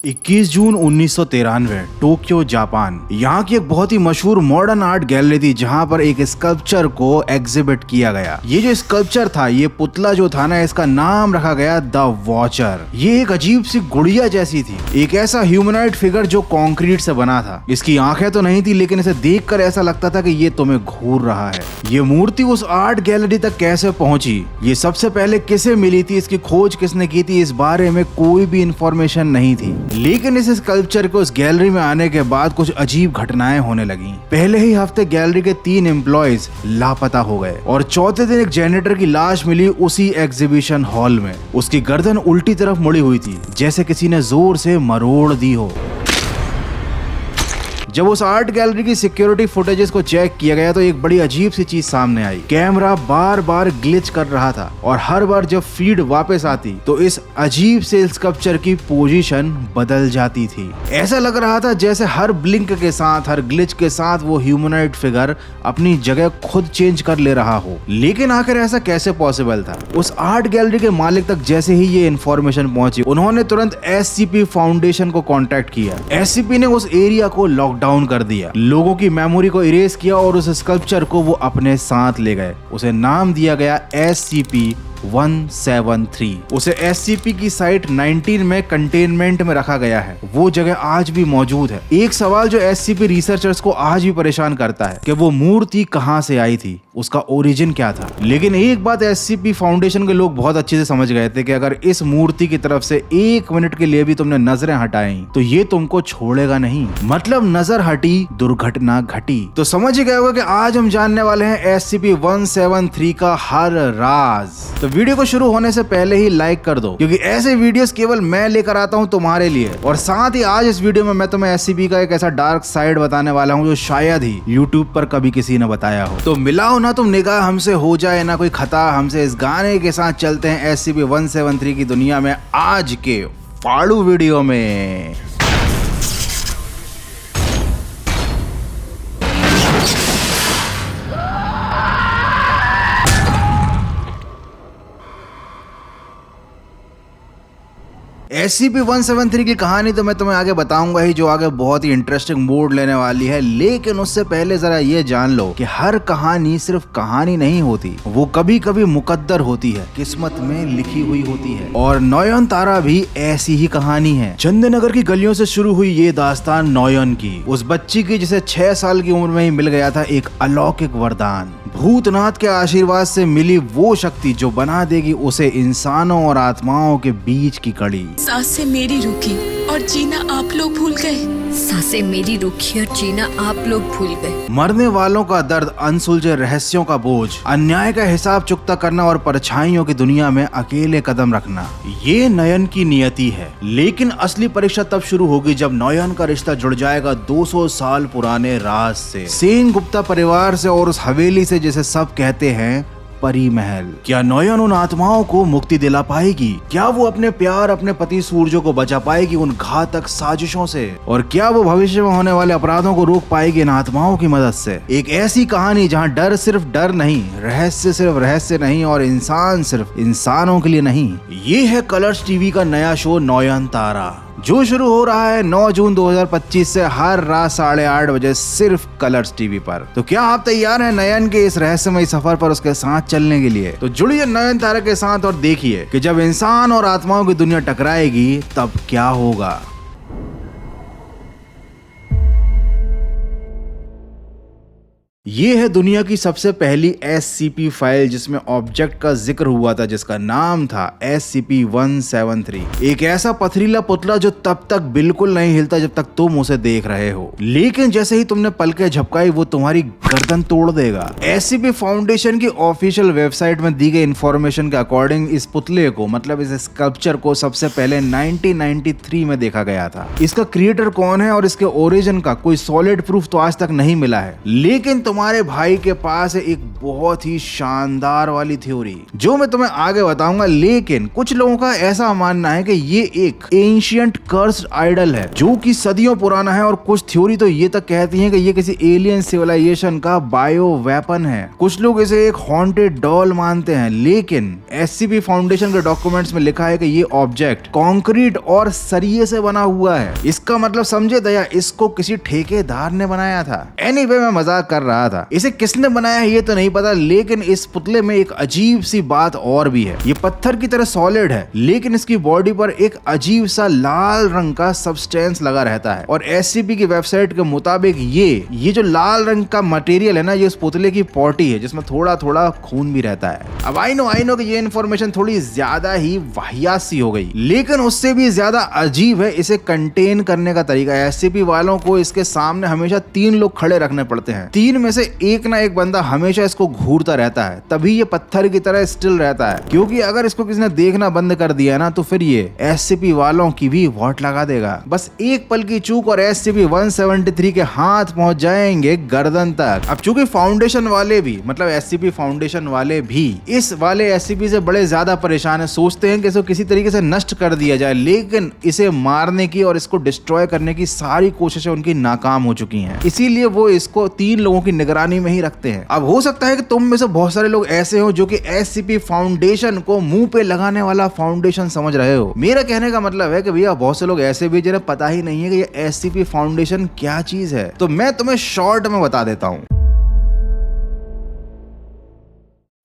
21 जून 1993 Tokyo Japan. यहाँ की एक बहुत ही मशहूर मॉडर्न आर्ट गैलरी थी जहाँ पर एक स्कल्पचर को एग्जिबिट किया गया। ये जो स्कल्पचर था, ये पुतला जो था ना, इसका नाम रखा गया द वॉचर। ये एक अजीब सी गुड़िया जैसी थी, एक ऐसा ह्यूमनॉइड फिगर जो कंक्रीट से बना था। इसकी आंखें तो नहीं थी, लेकिन इसे देखकर ऐसा लगता था कि ये तुम्हें घूर रहा है। ये मूर्ति उस आर्ट गैलरी तक कैसे पहुंची, ये सबसे पहले किसे मिली थी, इसकी खोज किसने की थी, इस बारे में कोई भी इंफॉर्मेशन नहीं थी। लेकिन इस स्कल्पचर को उस गैलरी में आने के बाद कुछ अजीब घटनाएं होने लगी। पहले ही हफ्ते गैलरी के 3 एम्प्लॉयज लापता हो गए और चौथे दिन एक जेनेटर की लाश मिली उसी एग्जीबिशन हॉल में। उसकी गर्दन उल्टी तरफ मुड़ी हुई थी, जैसे किसी ने जोर से मरोड़ दी हो। जब उस आर्ट गैलरी की सिक्योरिटी फुटेजेस को चेक किया गया तो एक बड़ी अजीब सी चीज सामने आई। कैमरा बार बार ग्लिच कर रहा था और हर बार जब फीड वापस आती तो इस अजीब से स्कल्पचर की पोजीशन बदल जाती थी। ऐसा लग रहा था जैसे हर ब्लिंक के साथ, हर ग्लिच के साथ वो ह्यूमनॉइड फिगर अपनी जगह खुद चेंज कर ले रहा हो। लेकिन आखिर ऐसा कैसे पॉसिबल था? उस आर्ट गैलरी के मालिक तक जैसे ही ये इन्फॉर्मेशन पहुंची, उन्होंने तुरंत SCP फाउंडेशन को कॉन्टेक्ट किया। SCP ने उस एरिया को लॉकडाउन कर दिया, लोगों की मेमोरी को इरेज किया और उस स्कल्पचर को वो अपने साथ ले गए। उसे नाम दिया गया SCP-173। उसे SCP की साइट 19 में कंटेनमेंट में रखा गया है। वो जगह आज भी मौजूद है। एक सवाल जो SCP रिसर्चर्स को आज भी परेशान करता है कि वो मूर्ति कहां से आई थी, उसका ओरिजिन क्या था। लेकिन एक बात SCP फाउंडेशन के लोग बहुत अच्छे से समझ गए थे कि अगर इस मूर्ति की तरफ से 1 मिनट के लिए भी तुमने नजरें हटाई तो ये तुमको छोड़ेगा नहीं। मतलब नजर हटी, दुर्घटना घटी। तो समझ ही गए होगा कि आज हम जानने वाले हैं SCP-173 का हर राज। तो वीडियो को शुरू होने से पहले ही लाइक कर दो, क्योंकि ऐसे वीडियोस केवल मैं लेकर आता हूं तुम्हारे लिए। और साथ ही आज इस वीडियो में मैं तुम्हें SCP का एक ऐसा डार्क साइड बताने वाला हूं जो शायद ही YouTube पर कभी किसी ने बताया हो। तो मिलाओ ना तुम निगाह हमसे, हो जाए ना कोई खता हमसे। इस गाने के साथ चलते हैं SCP-173 की दुनिया में आज के फाड़ू वीडियो में। SCP-173 की कहानी तो मैं तुम्हें आगे बताऊंगा ही, जो आगे बहुत ही इंटरेस्टिंग मोड लेने वाली है। लेकिन उससे पहले जरा ये जान लो कि हर कहानी सिर्फ कहानी नहीं होती, वो कभी कभी मुकद्दर होती है, किस्मत में लिखी हुई होती है। और नयनतारा भी ऐसी ही कहानी है। चंदनगर की गलियों से शुरू हुई ये दास्तान नयन की, उस बच्ची की जिसे 6 साल की उम्र में ही मिल गया था एक अलौकिक वरदान। भूतनाथ के आशीर्वाद से मिली वो शक्ति जो बना देगी उसे इंसानों और आत्माओं के बीच की कड़ी। सांसें मेरी रुकी और जीना आप लोग भूल गए। सांसें मेरी रुकी और जीना आप लोग भूल गए। मरने वालों का दर्द, अनसुलझे रहस्यों का बोझ, अन्याय का हिसाब चुकता करना और परछाइयों की दुनिया में अकेले कदम रखना, ये नयन की नियति है। लेकिन असली परीक्षा तब शुरू होगी जब नयन का रिश्ता जुड़ जाएगा 200 साल पुराने राज से, सेन गुप्ता परिवार से और उस हवेली से जिसे सब कहते हैं परी महल। क्या नयन उन आत्माओं को मुक्ति दिला पाएगी? क्या वो अपने प्यार, अपने पति सूर्य को बचा पाएगी उन घातक साजिशों से? और क्या वो भविष्य में होने वाले अपराधों को रोक पाएगी इन आत्माओं की मदद से? एक ऐसी कहानी जहां डर सिर्फ डर नहीं, रहस्य सिर्फ रहस्य नहीं और इंसान सिर्फ इंसानों के लिए नहीं। ये है कलर्स टीवी का नया शो नयनतारा, जो शुरू हो रहा है 9 जून 2025 से हर रात 8:30 बजे सिर्फ कलर्स टीवी पर। तो क्या आप तैयार हैं नयन के इस रहस्यमय सफर पर उसके साथ चलने के लिए? तो जुड़िए नयनतारा के साथ और देखिए कि जब इंसान और आत्माओं की दुनिया टकराएगी तब क्या होगा। ये है दुनिया की सबसे पहली SCP फाइल जिसमें ऑब्जेक्ट का जिक्र हुआ था, जिसका नाम था SCP-173। एक ऐसा पथरीला पुतला जो तब तक बिल्कुल नहीं हिलता जब तक तुम उसे देख रहे हो, लेकिन जैसे ही तुमने पलकें झपकाई वो तुम्हारी गर्दन तोड़ देगा। SCP फाउंडेशन की ऑफिशियल वेबसाइट में दी गई इंफॉर्मेशन के अकॉर्डिंग इस पुतले को, मतलब इस स्कल्पचर को सबसे पहले 1993 में देखा गया था। इसका क्रिएटर कौन है और इसके ओरिजिन का कोई सॉलिड प्रूफ तो आज तक नहीं मिला है, लेकिन तुम्हारे भाई के पास है एक बहुत ही शानदार वाली थ्योरी जो मैं तुम्हें आगे बताऊंगा, लेकिन कुछ लोगों का ऐसा मानना है कि ये एक एंशिएंट कर्स्ड आइडल है जो कि सदियों पुराना है, और कुछ थ्योरी तो ये तक कहती हैं कि ये किसी एलियन सिविलाइजेशन का बायो वेपन है। कुछ लोग इसे एक हॉन्टेड डॉल मानते हैं, लेकिन एससीपी फाउंडेशन के डॉक्यूमेंट्स में लिखा है कि ये ऑब्जेक्ट कंक्रीट और सरिये से बना हुआ है। इसका मतलब समझे दया, इसको किसी ठेकेदार ने बनाया था। एनीवे, मैं मजाक कर रहा था। इसे किसने बनाया है ये तो नहीं पता, लेकिन इस पुतले में एक अजीब सी बात और भी है। ये पत्थर की तरह सॉलिड है, लेकिन इसकी बॉडी पर एक अजीब सा लाल रंग का सब्सटेंस लगा रहता है, और एससीपी की वेबसाइट के मुताबिक ये जो लाल रंग का मटेरियल है ना, ये उस पुतले की पॉटी है जिसमें थोड़ा थोड़ा खून भी रहता है। अब आई नो कि ये इन्फॉर्मेशन थोड़ी ज्यादा ही वाहियात सी हो गई, लेकिन उससे भी ज्यादा अजीब है इसे कंटेन करने का तरीका। एससीपी वालों को इसके सामने हमेशा 3 लोग खड़े रखने पड़ते हैं। 3 में से एक ना एक बंदा हमेशा इसको घूरता रहता है, तभी ये पत्थर की तरह स्टिल रहता है। क्योंकि अगर इसको किसी ने देखना बंद कर दिया ना, तो फिर ये एससीपी वालों की भी वोट लगा देगा। बस एक पल की चूक और एससीपी 173 के हाथ पहुंच जाएंगे गर्दन तक। अब चूंकि फाउंडेशन वाले भी, मतलब एससीपी फाउंडेशन वाले भी इस वाले एससीपी से बड़े ज्यादा परेशान है, सोचते हैं कि इसको किसी तरीके से नष्ट कर दिया जाए, लेकिन इसे मारने की और इसको डिस्ट्रॉय करने की सारी कोशिशें उनकी नाकाम हो चुकी हैं। इसीलिए वो इसको 3 लोगों की निगरानी में ही रखते हैं। अब हो सकता है कि तुम में से बहुत सारे लोग ऐसे हो जो कि एससीपी फाउंडेशन को मुंह पे लगाने वाला फाउंडेशन समझ रहे हो। मेरा कहने का मतलब है कि भैया बहुत से लोग ऐसे भी जिन्हें पता ही नहीं है कि ये एससीपी फाउंडेशन क्या चीज है। तो मैं तुम्हें शॉर्ट में बता देता हूँ।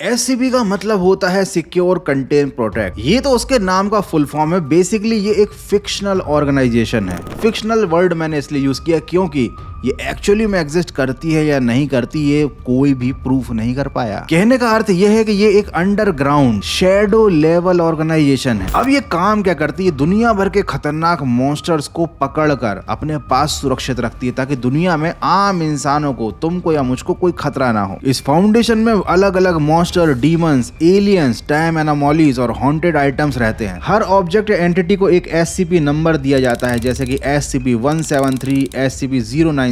एससीपी का मतलब होता है सिक्योर, कंटेन, प्रोटेक्ट। ये तो उसके नाम का फुल फॉर्म है। बेसिकली ये एक फिक्शनल ऑर्गेनाइजेशन है। फिक्शनल वर्ड मैंने इसलिए यूज किया क्योंकि ये एक्चुअली में एग्जिस्ट करती है या नहीं करती ये कोई भी प्रूफ नहीं कर पाया। कहने का अर्थ ये है कि ये एक अंडरग्राउंड शैडो लेवल ऑर्गेनाइजेशन है। अब ये काम क्या करती है? दुनिया भर के खतरनाक मॉन्स्टर्स को पकड़कर अपने पास सुरक्षित रखती है ताकि दुनिया में आम इंसानों को, तुमको या मुझको कोई खतरा ना हो। इस फाउंडेशन में अलग अलग मॉन्स्टर, डीमंस, एलियंस, टाइम एनोमॉलीज और हॉन्टेड आइटम्स रहते हैं। हर ऑब्जेक्ट या एंटिटी को एक एससीपी नंबर दिया जाता है, जैसे कि SCP-173, SCP-096।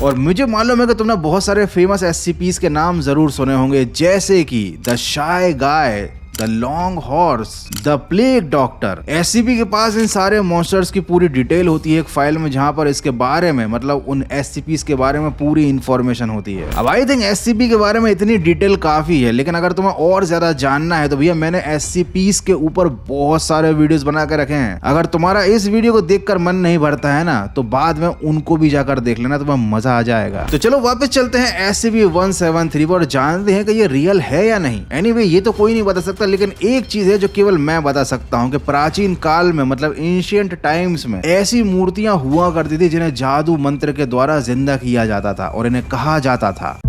और मुझे मालूम है कि तुमने बहुत सारे फेमस एससीपीज के नाम जरूर सुने होंगे, जैसे कि the shy guy, the long horse, the plague doctor. SCP के पास इन सारे मॉन्स्टर्स की पूरी डिटेल होती है एक फाइल में, जहां पर इसके बारे में, मतलब उन एससीपीज के बारे में पूरी इंफॉर्मेशन होती है। अब आई थिंक एससीपी के बारे में इतनी डिटेल काफी है, लेकिन अगर तुम्हें और ज्यादा जानना है तो भैया मैंने एससीपीज के ऊपर बहुत सारे वीडियोस बना के रखे हैं। अगर तुम्हारा इस वीडियो को देखकर मन नहीं भरता है ना, तो बाद में उनको भी जाकर देख लेना, तुम्हें मजा आ जाएगा। तो चलो वापस चलते हैं SCP-173 और जानते हैं कि ये रियल है या नहीं। एनीवे, ये तो कोई नहीं बता सकता, लेकिन एक चीज है जो केवल मैं बता सकता हूँ कि प्राचीन काल में, मतलब एंशिएंट टाइम्स में, ऐसी मूर्तियां हुआ करती थी जिन्हें जादू मंत्र के द्वारा जिंदा किया जाता था और इन्हें कहा जाता था।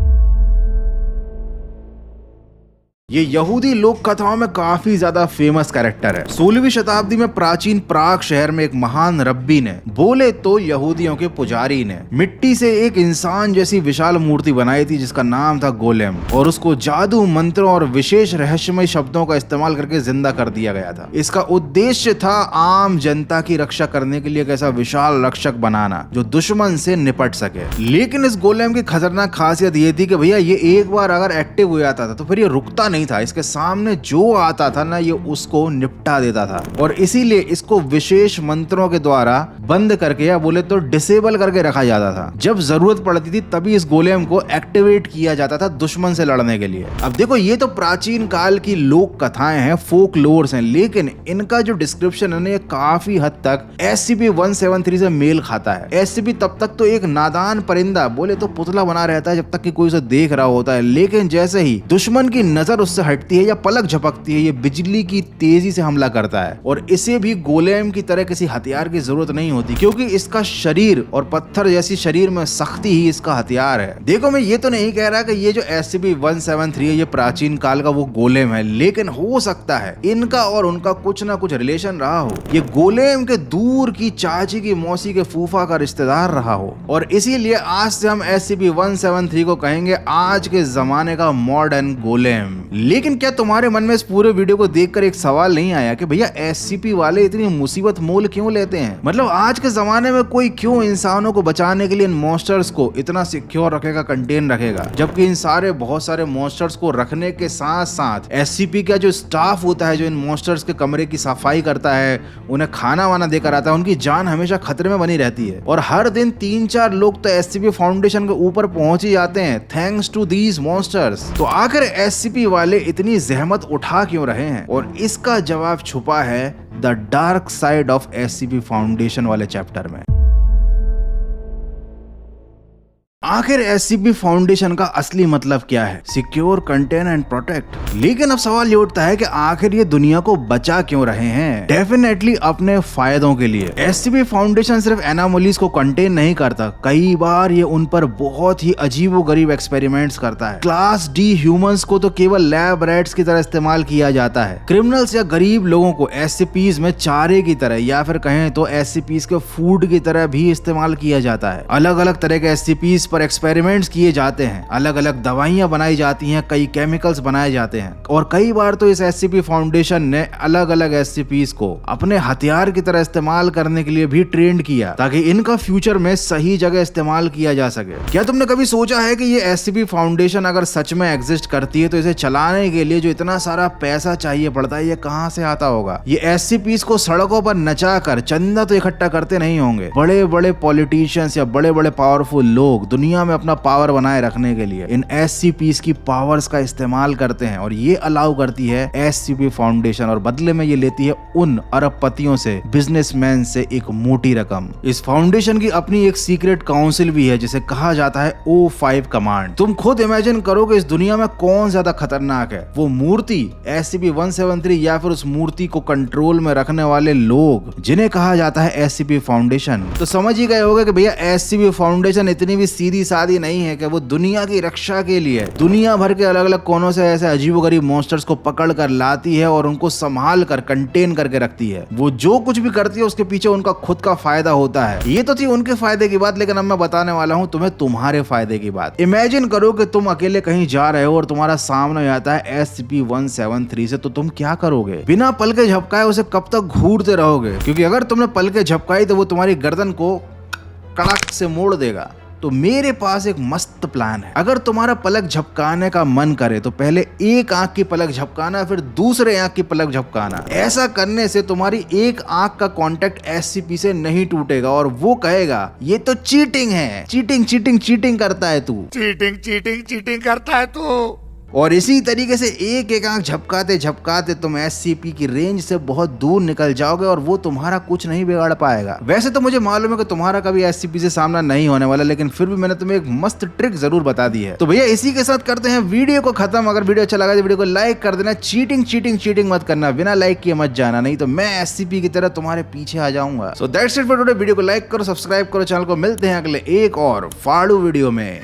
ये यहूदी लोक कथाओं में काफी ज्यादा फेमस कैरेक्टर है। 16वीं शताब्दी में प्राचीन प्राग शहर में एक महान रब्बी ने, बोले तो यहूदियों के पुजारी ने, मिट्टी से एक इंसान जैसी विशाल मूर्ति बनाई थी जिसका नाम था गोलेम, और उसको जादू मंत्रों और विशेष रहस्यमय शब्दों का इस्तेमाल करके जिंदा कर दिया गया था। इसका उद्देश्य था आम जनता की रक्षा करने के लिए एक ऐसा विशाल रक्षक बनाना जो दुश्मन से निपट सके। लेकिन इस गोलेम की खतरनाक खासियत ये थी कि भैया ये एक बार अगर एक्टिव हो जाता था तो फिर ये रुकता नहीं था। इसके सामने जो आता था ना, ये उसको निपटा देता था, और इसीलिए इसको विशेष मंत्रों के द्वारा बंद करके, या बोले तो डिसेबल करके रखा जाता था। जब जरूरत पड़ती थी तभी इस गोलेम को एक्टिवेट किया जाता था दुश्मन से लड़ने के लिए। अब देखो, ये तो प्राचीन काल की लोक कथाएं हैं, फोक लोर्स हैं, लेकिन इनका जो डिस्क्रिप्शन है ये काफी हद तक SCP-173 से मेल खाता है। SCP तब तक तो एक नादान परिंदा, बोले तो पुतला बना रहता है जब तक कि कोई उसे देख रहा होता है, लेकिन जैसे ही दुश्मन की नजर उससे हटती है या पलक झपकती है, ये बिजली की तेजी से हमला करता है। और इसे भी गोलेम की तरह किसी हथियार की जरूरत नहीं होती, क्योंकि इसका शरीर और पत्थर जैसी शरीर में सख्ती ही इसका हथियार है। देखो, मैं ये तो नहीं कह रहा कि ये जो SCP-173 है ये प्राचीन काल का वो गोलेम है, लेकिन हो सकता है इनका और उनका कुछ ना कुछ रिलेशन रहा हो। ये गोलेम के दूर की चाची की मौसी के फूफा का रिश्तेदार रहा हो, और इसीलिए आज से हम SCP-173 को कहेंगे आज के जमाने का मॉडर्न गोलेम। लेकिन क्या तुम्हारे मन में इस पूरे वीडियो को देखकर एक सवाल नहीं आया कि भैया SCP वाले इतनी मुसीबत मोल क्यों लेते हैं? मतलब आज के जमाने में कोई क्यों इंसानों को बचाने के लिए इन मॉन्स्टर्स को इतना सिक्योर रखेगा, कंटेन रखेगा, जबकि इन बहुत सारे मॉन्स्टर्स को रखने के साथ साथ SCP का जो स्टाफ होता है, जो इन मॉन्स्टर्स के कमरे की सफाई करता है, उन्हें खाना वाना देकर आता है, उनकी जान हमेशा खतरे में बनी रहती है। और हर दिन 3-4 लोग तो SCP फाउंडेशन के ऊपर पहुंच ही जाते हैं थैंक्स टू दीज मॉन्स्टर्स। तो आखिर SCP वाले इतनी जहमत उठा क्यों रहे हैं? और इसका जवाब छुपा है the dark side of SCP foundation वाले चैप्टर में। आखिर SCP फाउंडेशन का असली मतलब क्या है? Secure, contain and protect. लेकिन अब सवाल ये उठता है कि आखिर ये दुनिया को बचा क्यों रहे हैं? डेफिनेटली अपने फायदों के लिए। SCP फाउंडेशन सिर्फ एनामोलीज को कंटेन नहीं करता, कई बार ये उन पर बहुत ही अजीबोगरीब एक्सपेरिमेंट्स करता है। क्लास D ह्यूमंस को तो केवल लैब रैट्स की तरह इस्तेमाल किया जाता है। क्रिमिनल्स या गरीब लोगों को SCPs में चारे की तरह या फिर कहें तो SCPs के फूड की तरह भी इस्तेमाल किया जाता है। अलग अलग तरह के SCPs पर एक्सपेरिमेंट्स किए जाते हैं, अलग अलग दवाइयां बनाई जाती हैं, कई केमिकल्स बनाए जाते हैं और कई बार तो इस SCP फाउंडेशन ने अलग अलग SCPs को अपने हथियार की तरह इस्तेमाल करने के लिए भी ट्रेंड किया ताकि इनका फ्यूचर में सही जगह इस्तेमाल किया जा सके। क्या तुमने कभी सोचा है कि ये SCP फाउंडेशन अगर सच में एग्जिस्ट करती है तो इसे चलाने के लिए जो इतना सारा पैसा चाहिए पड़ता है, ये कहां से आता होगा? ये SCPs को सड़कों पर नचाकर चंदा तो इकट्ठा करते नहीं होंगे। बड़े बड़े पॉलिटिशियंस या बड़े बड़े पावरफुल लोग दुनिया में अपना पावर बनाए रखने के लिए इन SCPs की पावर्स का इस्तेमाल करते हैं और ये अलाउ करती है SCP फाउंडेशन और बदले में ये लेती है उन अरबपतियों से, बिजनेसमैन से एक मोटी रकम। इस फाउंडेशन की अपनी एक सीक्रेट काउंसिल भी है जिसे कहा जाता है O5 कमांड। तुम खुद इमेजिन करो कि इस दुनिया में कौन ज्यादा खतरनाक है, वो मूर्ति SCP-173 या फिर उस मूर्ति को कंट्रोल में रखने वाले लोग जिन्हें कहा जाता है SCP फाउंडेशन। तो समझ ही गए होगे कि भैया SCP फाउंडेशन इतनी भी सीधी सादी नहीं है कि वो दुनिया की रक्षा के लिए दुनिया भर के अलग अलग कोनों से ऐसे अजीबोगरीब मॉन्स्टर्स को पकड़ कर लाती है और उनको संभाल कर कंटेन करके रखती है। वो जो कुछ भी करती है उसके पीछे उनका खुद का फायदा होता है। ये तो थी उनके फायदे की बात, लेकिन अब मैं बताने वाला हूं तुम्हें तुम्हारे फायदे की बात। इमेजिन करो कि तुम अकेले कहीं जा रहे हो और तुम्हारा सामने आता है SCP-173 से, तो तुम क्या करोगे? बिना पल के झपकाए उसे कब तक घूरते रहोगे? क्योंकि अगर तुमने पल के झपकाई तो वो तुम्हारी गर्दन को कड़क से मोड़ देगा। तो मेरे पास एक मस्त प्लान है। अगर तुम्हारा पलक झपकाने का मन करे तो पहले एक आंख की पलक झपकाना, फिर दूसरे आंख की पलक झपकाना। ऐसा करने से तुम्हारी एक आंख का कांटेक्ट SCP से नहीं टूटेगा और वो कहेगा ये तो चीटिंग है, चीटिंग चीटिंग चीटिंग करता है तू, चीटिंग चीटिंग चीटिंग करता है तू। और इसी तरीके से एक एक आंख झपकाते झपकाते तुम SCP की रेंज से बहुत दूर निकल जाओगे और वो तुम्हारा कुछ नहीं बिगाड़ पाएगा। वैसे तो मुझे मालूम है कि तुम्हारा कभी SCP से सामना नहीं होने वाला, लेकिन फिर भी मैंने तुम्हें एक मस्त ट्रिक जरूर बता दी है। तो भैया इसी के साथ करते हैं वीडियो को खत्म। अगर वीडियो अच्छा लगा तो वीडियो को लाइक कर देना। चीटिंग चीटिंग चीटिंग मत करना, बिना लाइक किए मत जाना, नहीं तो मैं SCP की तरह तुम्हारे पीछे आ जाऊंगा। So that's it for today. Video को लाइक करो, सब्सक्राइब करो चैनल को। मिलते हैं अगले एक और फाड़ू वीडियो में।